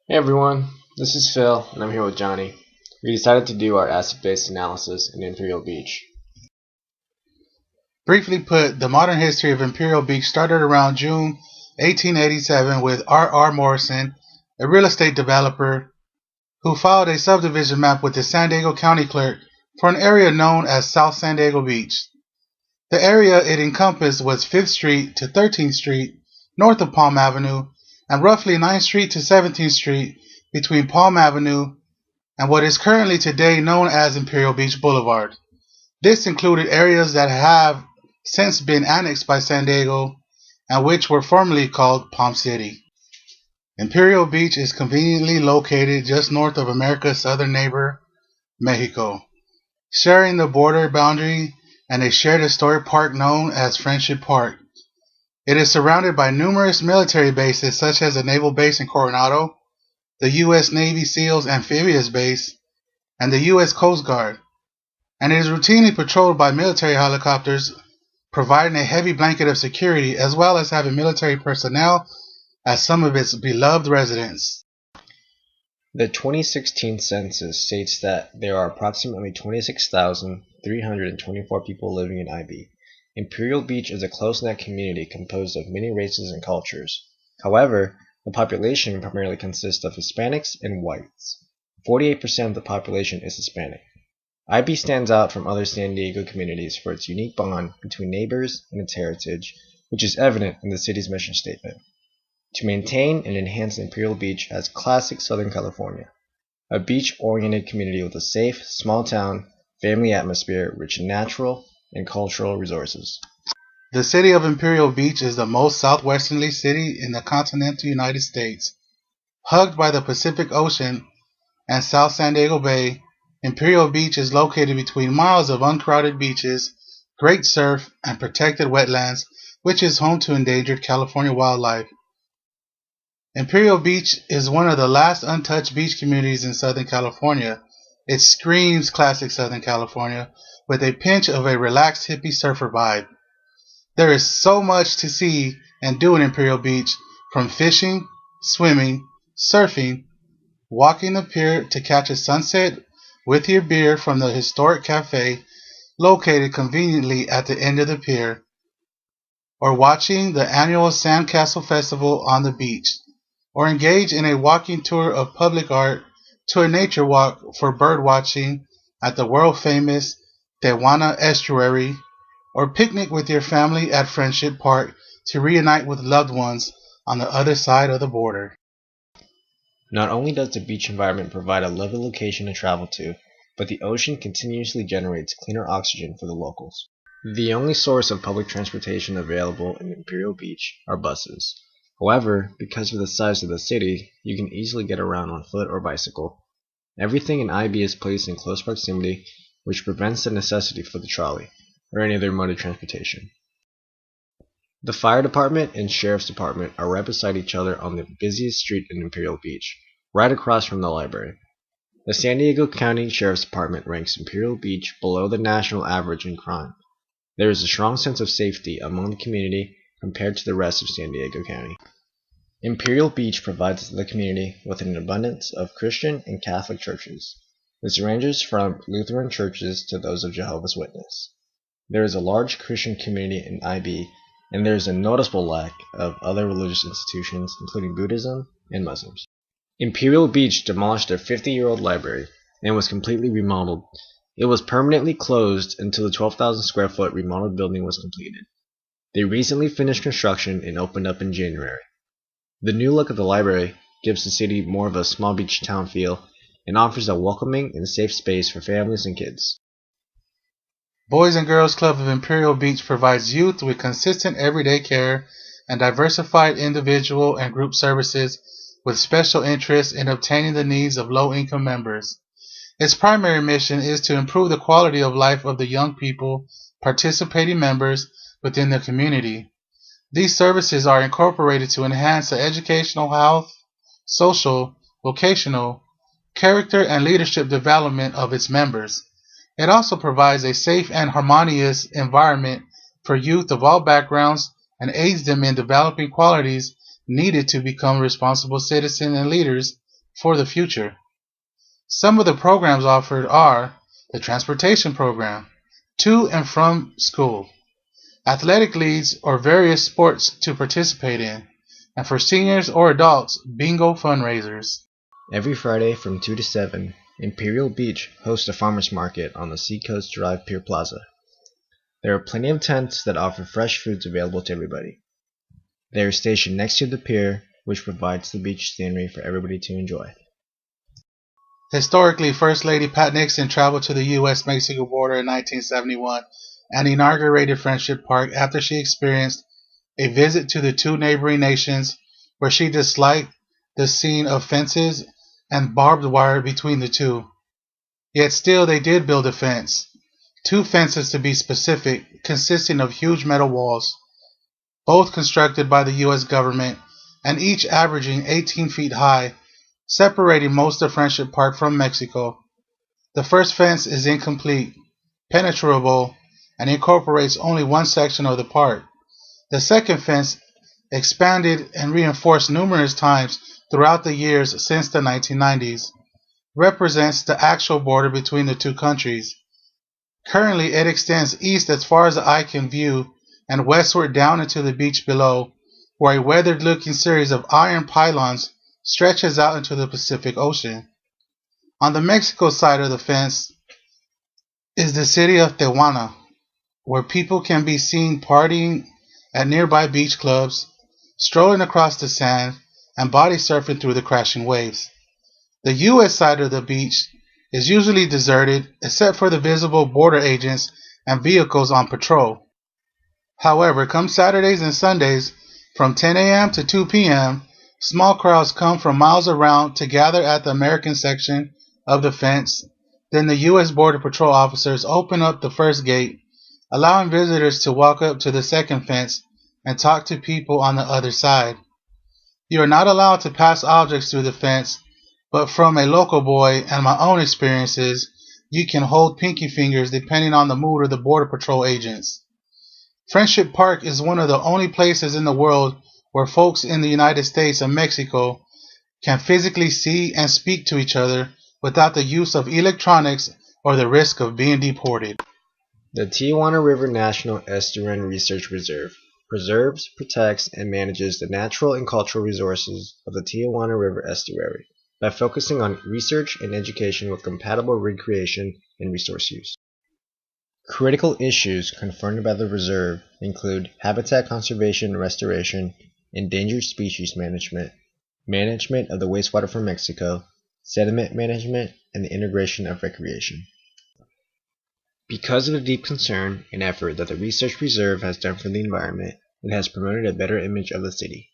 Hey everyone, this is Phil, and I'm here with Johnny. We decided to do our acid-based analysis in Imperial Beach. Briefly put, the modern history of Imperial Beach started around June 1887 with R. Morrison, a real estate developer, who filed a subdivision map with the San Diego County Clerk for an area known as South San Diego Beach. The area it encompassed was 5th Street to 13th Street, north of Palm Avenue, and roughly 9th Street to 17th Street between Palm Avenue and what is currently today known as Imperial Beach Boulevard. This included areas that have since been annexed by San Diego and which were formerly called Palm City. Imperial Beach is conveniently located just north of America's southern neighbor, Mexico, sharing the border boundary and a shared historic park known as Friendship Park. It is surrounded by numerous military bases such as the Naval Base in Coronado, the U.S. Navy SEALs Amphibious Base, and the U.S. Coast Guard, and it is routinely patrolled by military helicopters, providing a heavy blanket of security as well as having military personnel as some of its beloved residents. The 2016 census states that there are approximately 26,324 people living in IB. Imperial Beach is a close-knit community composed of many races and cultures. However, the population primarily consists of Hispanics and whites. 48% of the population is Hispanic. IB stands out from other San Diego communities for its unique bond between neighbors and its heritage, which is evident in the city's mission statement: to maintain and enhance Imperial Beach as classic Southern California, a beach-oriented community with a safe, small-town, family atmosphere rich in natural and cultural resources. The city of Imperial Beach is the most southwesterly city in the continental United States. Hugged by the Pacific Ocean and South San Diego Bay, Imperial Beach is located between miles of uncrowded beaches, great surf, and protected wetlands, which is home to endangered California wildlife. Imperial Beach is one of the last untouched beach communities in Southern California. It screams classic Southern California with a pinch of a relaxed hippie surfer vibe. There is so much to see and do in Imperial Beach, from fishing, swimming, surfing, walking the pier to catch a sunset with your beer from the historic cafe located conveniently at the end of the pier, or watching the annual Sandcastle Festival on the beach, or engage in a walking tour of public art to a nature walk for bird watching at the world-famous Tehuana Estuary, or picnic with your family at Friendship Park to reunite with loved ones on the other side of the border. Not only does the beach environment provide a lovely location to travel to, but the ocean continuously generates cleaner oxygen for the locals. The only source of public transportation available in Imperial Beach are buses. However, because of the size of the city, you can easily get around on foot or bicycle. Everything in IB is placed in close proximity, which prevents the necessity for the trolley or any other mode of transportation. The fire department and sheriff's department are right beside each other on the busiest street in Imperial Beach, right across from the library. The San Diego County Sheriff's Department ranks Imperial Beach below the national average in crime. There is a strong sense of safety among the community compared to the rest of San Diego County. Imperial Beach provides the community with an abundance of Christian and Catholic churches. This ranges from Lutheran churches to those of Jehovah's Witnesses. There is a large Christian community in IB, and there is a noticeable lack of other religious institutions, including Buddhism and Muslims. Imperial Beach demolished their 50-year-old library and was completely remodeled. It was permanently closed until the 12,000 square foot remodeled building was completed. They recently finished construction and opened up in January. The new look of the library gives the city more of a small beach town feel and offers a welcoming and safe space for families and kids. Boys and Girls Club of Imperial Beach provides youth with consistent everyday care and diversified individual and group services with special interest in obtaining the needs of low-income members. Its primary mission is to improve the quality of life of the young people participating members within the community. These services are incorporated to enhance the educational, health, social, vocational, character, and leadership development of its members. It also provides a safe and harmonious environment for youth of all backgrounds and aids them in developing qualities needed to become responsible citizens and leaders for the future. Some of the programs offered are the transportation program, to and from school, athletic leagues or various sports to participate in, and for seniors or adults, bingo fundraisers. Every Friday from 2 to 7, Imperial Beach hosts a farmers market on the Seacoast Drive Pier Plaza. There are plenty of tents that offer fresh foods available to everybody. They are stationed next to the pier, which provides the beach scenery for everybody to enjoy. Historically, First Lady Pat Nixon traveled to the U.S.-Mexico border in 1971 and inaugurated Friendship Park after she experienced a visit to the two neighboring nations where she disliked the scene of fences and barbed wire between the two. Yet still they did build a fence. Two fences to be specific, consisting of huge metal walls, both constructed by the U.S. government and each averaging 18 feet high, separating most of Friendship Park from Mexico. The first fence is incomplete, penetrable, and incorporates only one section of the park. The second fence, expanded and reinforced numerous times throughout the years since the 1990s, represents the actual border between the two countries. Currently, it extends east as far as the eye can view and westward down into the beach below, where a weathered-looking series of iron pylons stretches out into the Pacific Ocean. On the Mexico side of the fence is the city of Tijuana, where people can be seen partying at nearby beach clubs, strolling across the sand, and body surfing through the crashing waves. The U.S. side of the beach is usually deserted except for the visible border agents and vehicles on patrol. However, come Saturdays and Sundays from 10 a.m. to 2 p.m., small crowds come from miles around to gather at the American section of the fence. Then the U.S. Border Patrol officers open up the first gate, allowing visitors to walk up to the second fence and talk to people on the other side. You are not allowed to pass objects through the fence, but from a local boy and my own experiences, you can hold pinky fingers depending on the mood of the Border Patrol agents. Friendship Park is one of the only places in the world where folks in the United States and Mexico can physically see and speak to each other without the use of electronics or the risk of being deported. The Tijuana River National Estuarine Research Reserve preserves, protects, and manages the natural and cultural resources of the Tijuana River estuary by focusing on research and education with compatible recreation and resource use. Critical issues confronted by the reserve include habitat conservation and restoration, endangered species management, management of the wastewater from Mexico, sediment management, and the integration of recreation. Because of the deep concern and effort that the Research Reserve has done for the environment, it has promoted a better image of the city.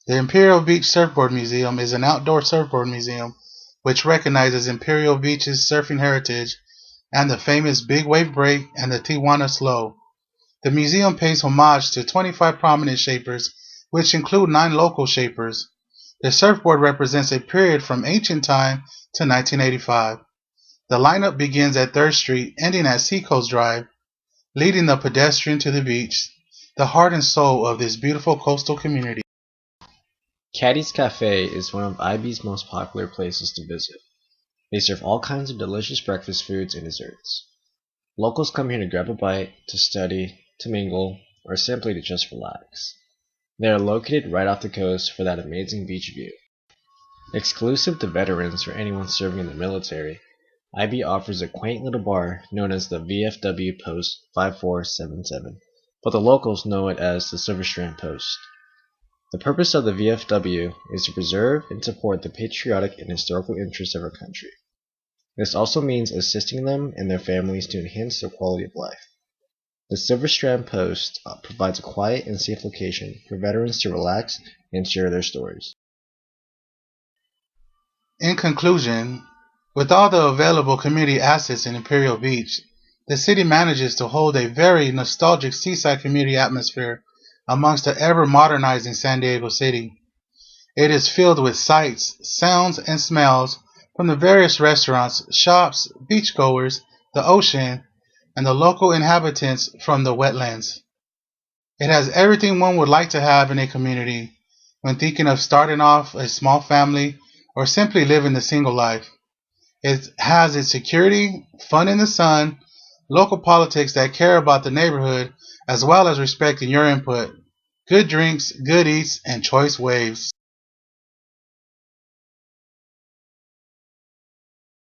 The Imperial Beach Surfboard Museum is an outdoor surfboard museum which recognizes Imperial Beach's surfing heritage and the famous Big Wave Break and the Tijuana Slow. The museum pays homage to 25 prominent shapers, which include 9 local shapers. The surfboard represents a period from ancient time to 1985. The lineup begins at 3rd Street, ending at Seacoast Drive, leading the pedestrian to the beach, the heart and soul of this beautiful coastal community. Caddy's Cafe is one of IB's most popular places to visit. They serve all kinds of delicious breakfast foods and desserts. Locals come here to grab a bite, to study, to mingle, or simply to just relax. They are located right off the coast for that amazing beach view. Exclusive to veterans or anyone serving in the military, IB offers a quaint little bar known as the VFW Post 5477, but the locals know it as the Silver Strand Post. The purpose of the VFW is to preserve and support the patriotic and historical interests of our country. This also means assisting them and their families to enhance their quality of life. The Silver Strand Post provides a quiet and safe location for veterans to relax and share their stories. In conclusion, with all the available community assets in Imperial Beach, the city manages to hold a very nostalgic seaside community atmosphere amongst the ever-modernizing San Diego City. It is filled with sights, sounds, and smells from the various restaurants, shops, beachgoers, the ocean, and the local inhabitants from the wetlands. It has everything one would like to have in a community, when thinking of starting off a small family or simply living the single life. It has its security, fun in the sun, local politics that care about the neighborhood, as well as respecting your input, good drinks, good eats, and choice waves.